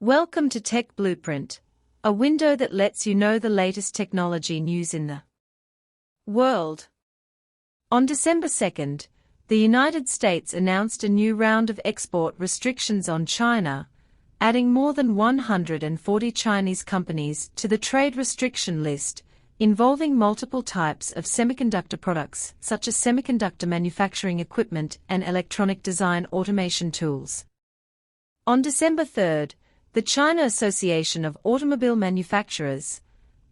Welcome to Tech Blueprint, a window that lets you know the latest technology news in the world. On December 2nd, the United States announced a new round of export restrictions on China, adding more than 140 Chinese companies to the trade restriction list, involving multiple types of semiconductor products such as semiconductor manufacturing equipment and electronic design automation tools. On December 3rd, the China Association of Automobile Manufacturers,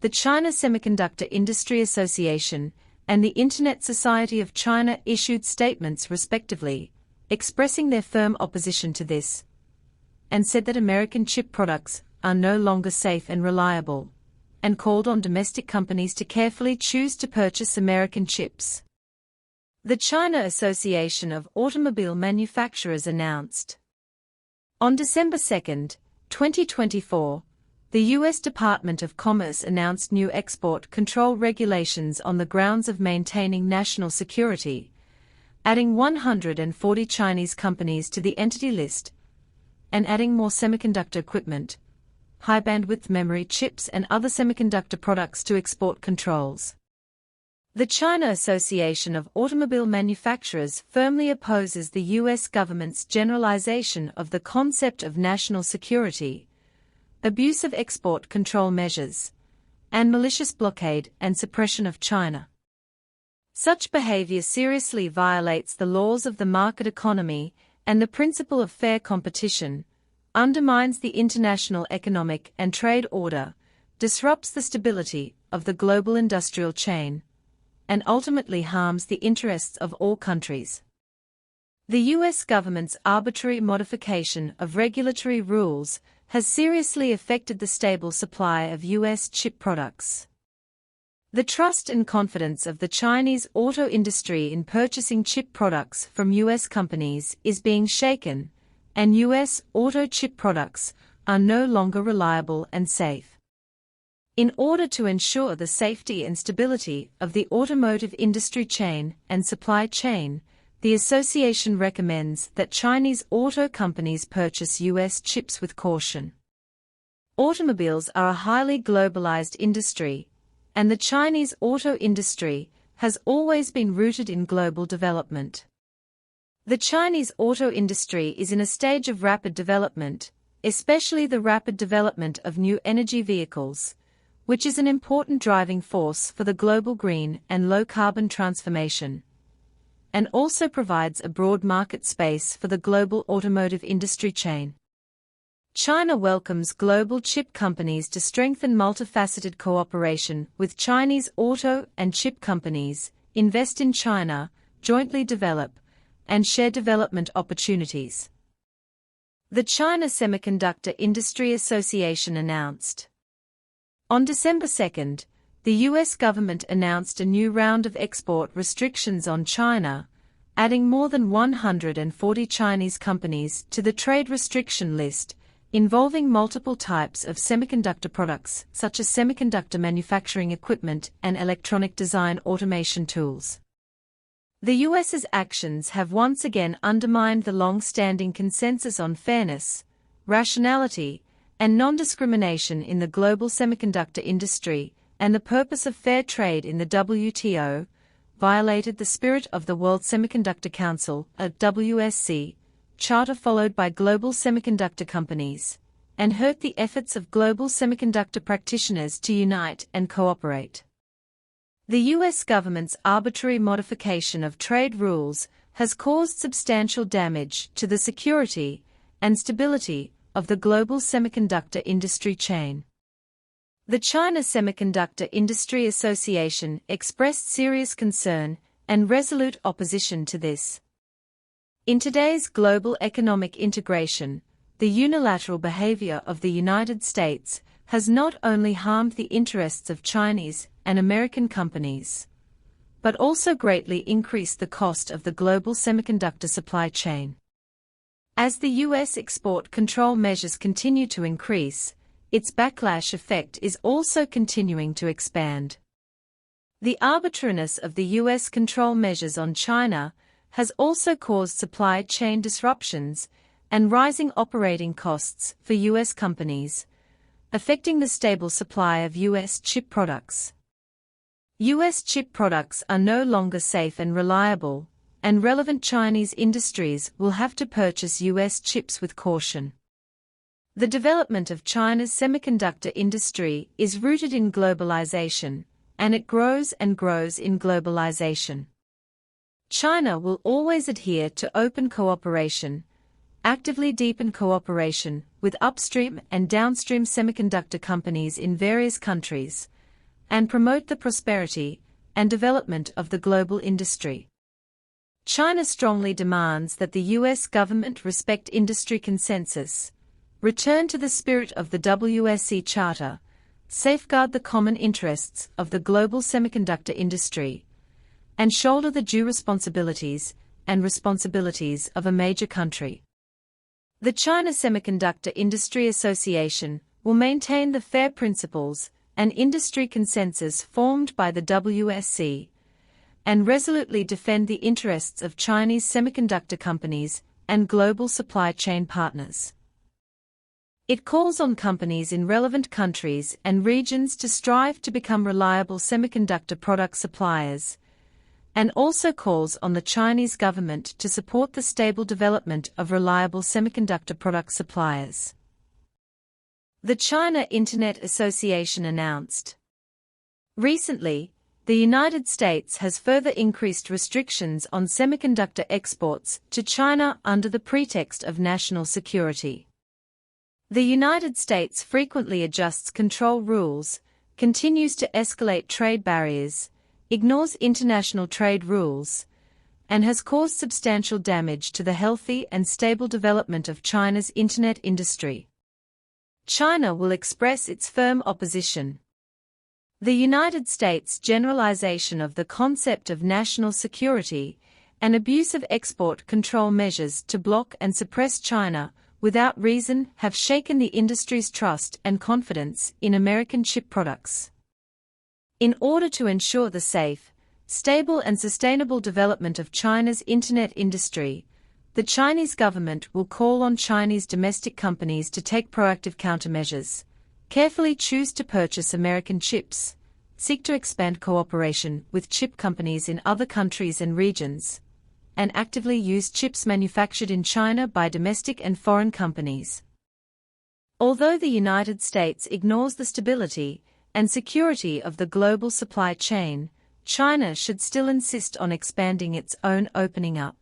the China Semiconductor Industry Association, and the Internet Society of China issued statements respectively, expressing their firm opposition to this, and said that American chip products are no longer safe and reliable, and called on domestic companies to carefully choose to purchase American chips. The China Association of Automobile Manufacturers announced on December 2nd, 2024, the U.S. Department of Commerce announced new export control regulations on the grounds of maintaining national security, adding 140 Chinese companies to the entity list, and adding more semiconductor equipment, high-bandwidth memory chips and other semiconductor products to export controls. The China Association of Automobile Manufacturers firmly opposes the U.S. government's generalization of the concept of national security, abuse of export control measures, and malicious blockade and suppression of China. Such behavior seriously violates the laws of the market economy and the principle of fair competition, undermines the international economic and trade order, disrupts the stability of the global industrial chain, and ultimately harms the interests of all countries. The U.S. government's arbitrary modification of regulatory rules has seriously affected the stable supply of U.S. chip products. The trust and confidence of the Chinese auto industry in purchasing chip products from U.S. companies is being shaken, and U.S. auto chip products are no longer reliable and safe. In order to ensure the safety and stability of the automotive industry chain and supply chain, the association recommends that Chinese auto companies purchase U.S. chips with caution. Automobiles are a highly globalized industry, and the Chinese auto industry has always been rooted in global development. The Chinese auto industry is in a stage of rapid development, especially the rapid development of new energy vehicles, which is an important driving force for the global green and low-carbon transformation, and also provides a broad market space for the global automotive industry chain. China welcomes global chip companies to strengthen multifaceted cooperation with Chinese auto and chip companies, invest in China, jointly develop, and share development opportunities. The China Semiconductor Industry Association announced on December 2nd, the U.S. government announced a new round of export restrictions on China, adding more than 140 Chinese companies to the trade restriction list, involving multiple types of semiconductor products such as semiconductor manufacturing equipment and electronic design automation tools. The U.S.'s actions have once again undermined the long-standing consensus on fairness, rationality, and non-discrimination in the global semiconductor industry, and the purpose of fair trade in the WTO, violated the spirit of the World Semiconductor Council, a WSC, charter followed by global semiconductor companies, and hurt the efforts of global semiconductor practitioners to unite and cooperate. The U.S. government's arbitrary modification of trade rules has caused substantial damage to the security and stability of the global semiconductor industry chain. The China Semiconductor Industry Association expressed serious concern and resolute opposition to this. In today's global economic integration, the unilateral behavior of the United States has not only harmed the interests of Chinese and American companies, but also greatly increased the cost of the global semiconductor supply chain. As the U.S. export control measures continue to increase, its backlash effect is also continuing to expand. The arbitrariness of the U.S. control measures on China has also caused supply chain disruptions and rising operating costs for U.S. companies, affecting the stable supply of U.S. chip products. U.S. chip products are no longer safe and reliable, and relevant Chinese industries will have to purchase U.S. chips with caution. The development of China's semiconductor industry is rooted in globalization, and it grows and grows in globalization. China will always adhere to open cooperation, actively deepen cooperation with upstream and downstream semiconductor companies in various countries, and promote the prosperity and development of the global industry. China strongly demands that the U.S. government respect industry consensus, return to the spirit of the WSC Charter, safeguard the common interests of the global semiconductor industry, and shoulder the due responsibilities of a major country. The China Semiconductor Industry Association will maintain the fair principles and industry consensus formed by the WSC, and resolutely defend the interests of Chinese semiconductor companies and global supply chain partners. It calls on companies in relevant countries and regions to strive to become reliable semiconductor product suppliers, and also calls on the Chinese government to support the stable development of reliable semiconductor product suppliers. The China Internet Association announced. Recently, the United States has further increased restrictions on semiconductor exports to China under the pretext of national security. The United States frequently adjusts control rules, continues to escalate trade barriers, ignores international trade rules, and has caused substantial damage to the healthy and stable development of China's Internet industry. China will express its firm opposition. The United States' generalization of the concept of national security and abuse of export control measures to block and suppress China without reason have shaken the industry's trust and confidence in American chip products. In order to ensure the safe, stable and sustainable development of China's Internet industry, the Chinese government will call on Chinese domestic companies to take proactive countermeasures, carefully choose to purchase American chips, seek to expand cooperation with chip companies in other countries and regions, and actively use chips manufactured in China by domestic and foreign companies. Although the United States ignores the stability and security of the global supply chain, China should still insist on expanding its own opening up.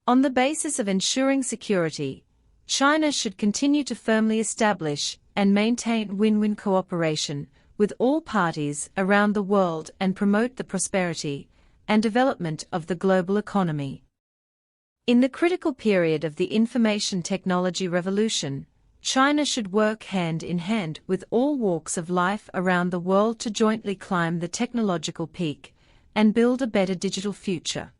On the basis of ensuring security, China should continue to firmly establish and maintain win-win cooperation with all parties around the world and promote the prosperity and development of the global economy. In the critical period of the information technology revolution, China should work hand in hand with all walks of life around the world to jointly climb the technological peak and build a better digital future.